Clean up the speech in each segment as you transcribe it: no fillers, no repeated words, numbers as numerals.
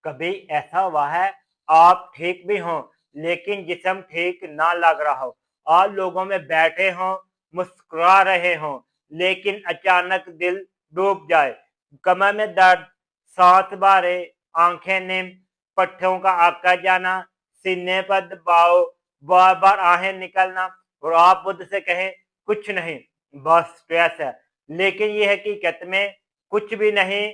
कभी ऐसा हुआ है आप ठीक भी हों लेकिन जिस्म ठीक ना लग रहा हो, आप लोगों में बैठे हों, मुस्कुरा रहे हों, लेकिन अचानक दिल डूब जाए, कमर में दर्द, सांस भारे, आंखें निम, पट्टों का आका जाना, सीने पर दबाव, बार बार आहें निकलना और आप खुद से कहें कुछ नहीं, बस स्ट्रेस है। लेकिन ये हकीकत में कुछ भी नहीं,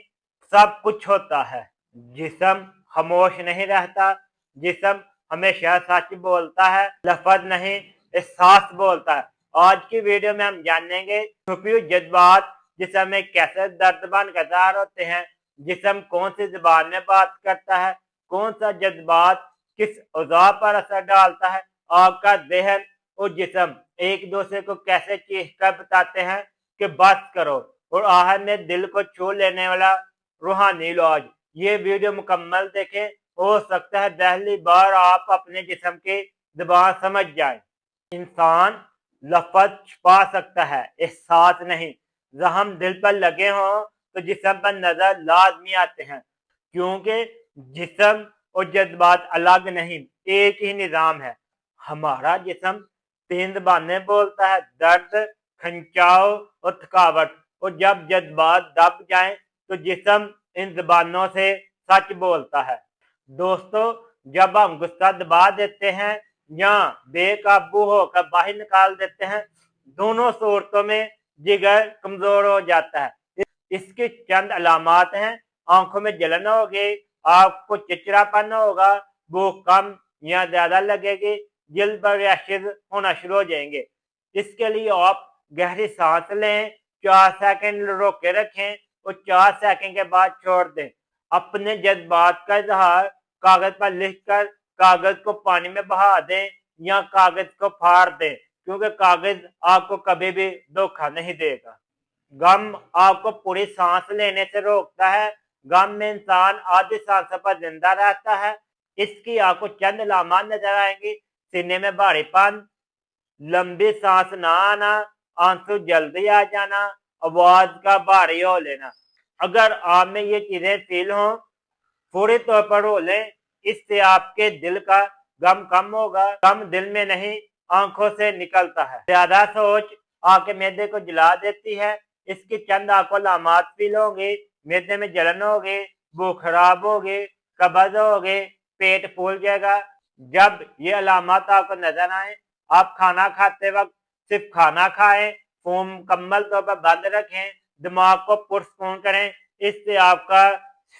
सब कुछ होता है। जिस्म खामोश नहीं रहता, जिस्म हमेशा सच बोलता है, लफ्ज नहीं एहसास बोलता है। आज की वीडियो में हम जानेंगे छुपी हुई जज्बात जिस्म में कैसे दर्द बन कर ज़ाहिर होते हैं, जिस्म कौन सी जुबान में बात करता है, कौन सा जज्बात किस औज़ा पर असर डालता है, आपका ज़हन और जिस्म एक दूसरे को कैसे चीख कर बताते हैं कि बस करो, और आखिर में दिल को छू लेने वाला रूहानी इलाज। ये वीडियो मुकम्मल देखें, हो सकता है पहली बार आप अपने जिस्म की ज़ुबान समझ जाएं। इंसान लफ्ज छुपा सकता है, एहसास नहीं। जख्म दिल पर लगे हों तो जिस्म पर नजर लाजमी आते हैं, क्योंकि जिस्म और जज्बात अलग नहीं, एक ही निज़ाम है। हमारा जिस्म 3 ज़बानें बोलता है, दर्द, खिंचाव और थकावट, और जब जज्बात दब जाएं तो जिस्म इन ज़बानों से सच बोलता है। दोस्तों, जब हम गुस्सा दबा देते हैं या बेकाबू होकर बाहर निकाल देते हैं, दोनों सूरतों में जिगर कमजोर हो जाता है। इसकी चंद अलामात हैं: आंखों में जलन होगी, आपको चिड़चिड़ापन होगा, भूख कम या ज्यादा लगेगी, जल्द पर रैशेज होना शुरू हो जाएंगे। इसके लिए आप गहरी सांस लें, 4 सेकंड रोक के रखें और 4 सेकंड के बाद छोड़ दें। अपने जज्बात का इजहार कागज पर लिखकर कागज को पानी में बहा दें या कागज को फाड़ दें, क्योंकि कागज आपको कभी भी धोखा नहीं देगा। गम आपको पूरी सांस लेने से रोकता है। गम में इंसान आधी सांसों पर जिंदा रहता है। इसकी आपको चंद अलामात नजर आएंगी: सीने में भारीपन, लंबी सांस ना आना, आंसू जल्दी आ जाना, आवाज का भारी हो लेना। अगर आप में ये चीजें फील हों, फौरी तौर पर रो लें, इससे आपके दिल का गम कम होगा। गम दिल में नहीं, आंखों से निकलता है। ज्यादा सोच आपके मैदे को जला देती है। इसकी चंद आपको अलामात फील होंगी: मैदे में जलन होगी, भूख खराब होगी, कब्ज होगी, पेट फूल जाएगा। जब ये अलामात आपको नजर आए, आप खाना खाते वक्त सिर्फ खाना खाएं, फोन मुकम्मल तौर पर बंद रखें, दिमाग को पुरस्कून करें, इससे आपका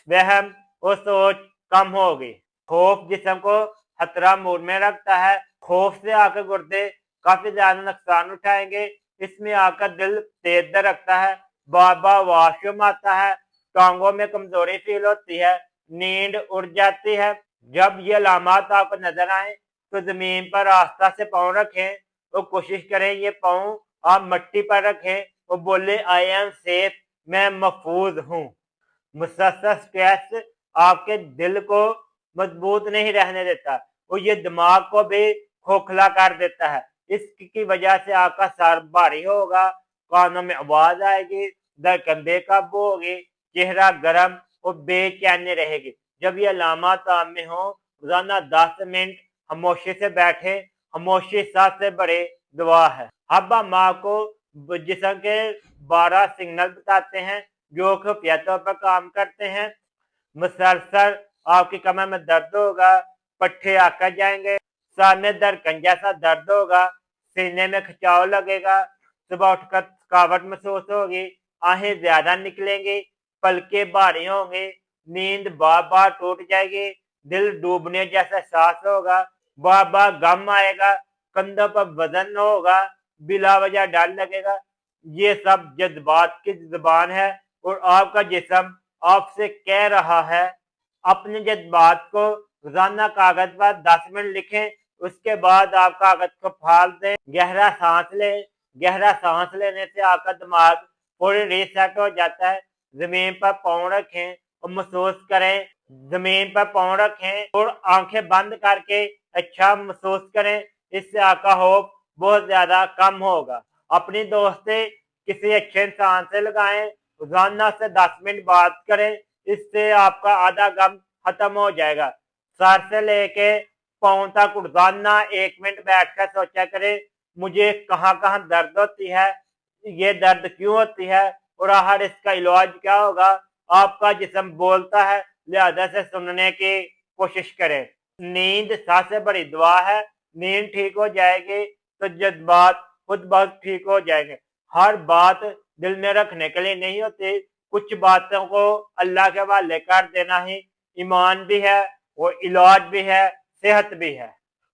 वहम और सोच कम होगी। खौफ जिस्म को खतरा मूड में रखता है। खौफ से आपके गुर्दे काफी ज्यादा नुकसान उठाएंगे। इसमें आपका दिल तेज धड़कता है, बार बार वॉशरूम आता है, टांगों में कमजोरी फील होती है, नींद उड़ जाती है। जब ये अलामात आपको नजर आए तो जमीन पर आस्था से पाँव रखें और कोशिश करें ये पाँव आप मिट्टी पर रखें और बोले आई एम सेफ, मैं महफूज हूँ। मुसलसल स्ट्रेस आपके दिल को मजबूत नहीं रहने देता और ये दिमाग को भी खोखला कर देता है। इसकी वजह से आपका सर भारी होगा, कानों में आवाज आएगी, धड़कन बेकाबू होगी, चेहरा गर्म और बेचैनी रहेगी। जब ये अलामात आप में हो, रोजाना 10 मिनट खामोशी से बैठे। खामोशी सबसे बड़ी दुआ है। अब हम आपको जिस्म के 12 सिग्नल बताते हैं जो खुफिया तौर पर काम करते हैं। मुसलसल आपकी कमर में दर्द होगा, पट्टे आकर जाएंगे, सर में धड़कन जैसा दर्द होगा, सीने में खिंचाव लगेगा, सुबह उठकर थकावट महसूस होगी, आहें ज्यादा निकलेंगी, पलके भारी होंगी, नींद बार बार टूट जाएगी, दिल डूबने जैसा एहसास होगा, बार बार गम आएगा, कंधों पर वजन होगा, बिला वजह डर लगेगा। ये सब जज्बात की जुबान है और आपका जिस्म आपसे कह रहा है। अपने जज्बात को रोजाना कागज पर 10 मिनट लिखें, उसके बाद आप कागज को फाड़ दें, गहरा सांस लें। गहरा सांस लेने से आपका दिमाग पूरी रीसेट हो जाता है। जमीन पर पाँव रखें और महसूस करें, जमीन पर पाँव रखें और आंखें बंद करके अच्छा महसूस करें। इससे आपका खौफ बहुत ज्यादा कम होगा। अपनी दोस्ती किसी अच्छे इंसान से लगाएं, रोजाना से 10 मिनट बात करें, इससे आपका आधा गम खत्म हो जाएगा। सर से लेके पाँव तक रोजाना 1 मिनट बैठकर सोचा करें मुझे कहाँ कहाँ दर्द होती है, ये दर्द क्यों होती है और आखिर इसका इलाज क्या होगा। आपका जिस्म बोलता है, लिहाजा से सुनने की कोशिश करें। नींद सबसे बड़ी दुआ है। नींद ठीक हो जाएगी तो जज्बात खुद ब खुद ठीक हो जाएंगे। हर बात दिल में रखने के लिए नहीं होती, कुछ बातों को अल्लाह के हवाले कर देना ही ईमान भी है और इलाज भी है, सेहत भी है।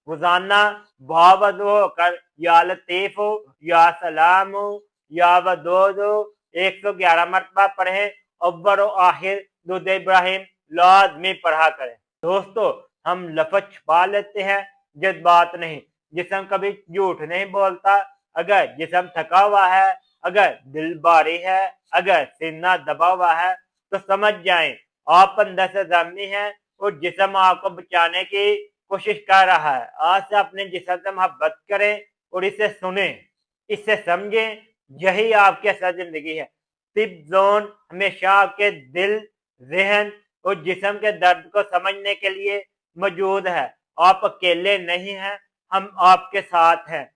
रोजाना बावजू होकर या लतीफ हो, या सलाम हो, या वदूद हो 111 मरतबा पढ़ें। अव्वल और आखिर दुरूद इब्राहिम लाजमी पढ़ा करें। दोस्तों, हम लफ्ज छुपा लेते हैं, जज्बात नहीं। जिस्म कभी झूठ नहीं बोलता। अगर जिस्म थका हुआ है, अगर दिल भारी है, अगर सीना दबा हुआ है, तो समझ जाएं आप अंदर से जख्मी हैं और जिस्म आपको बचाने की कोशिश कर रहा है। आज से अपने जिस्म से मोहब्बत करें और इसे सुनें, इसे समझें। यही आपकी असल जिंदगी है। तिब जोन हमेशा आपके दिल, जहन और जिस्म के दर्द को समझने के लिए मौजूद है। आप अकेले नहीं हैं, हम आपके साथ हैं।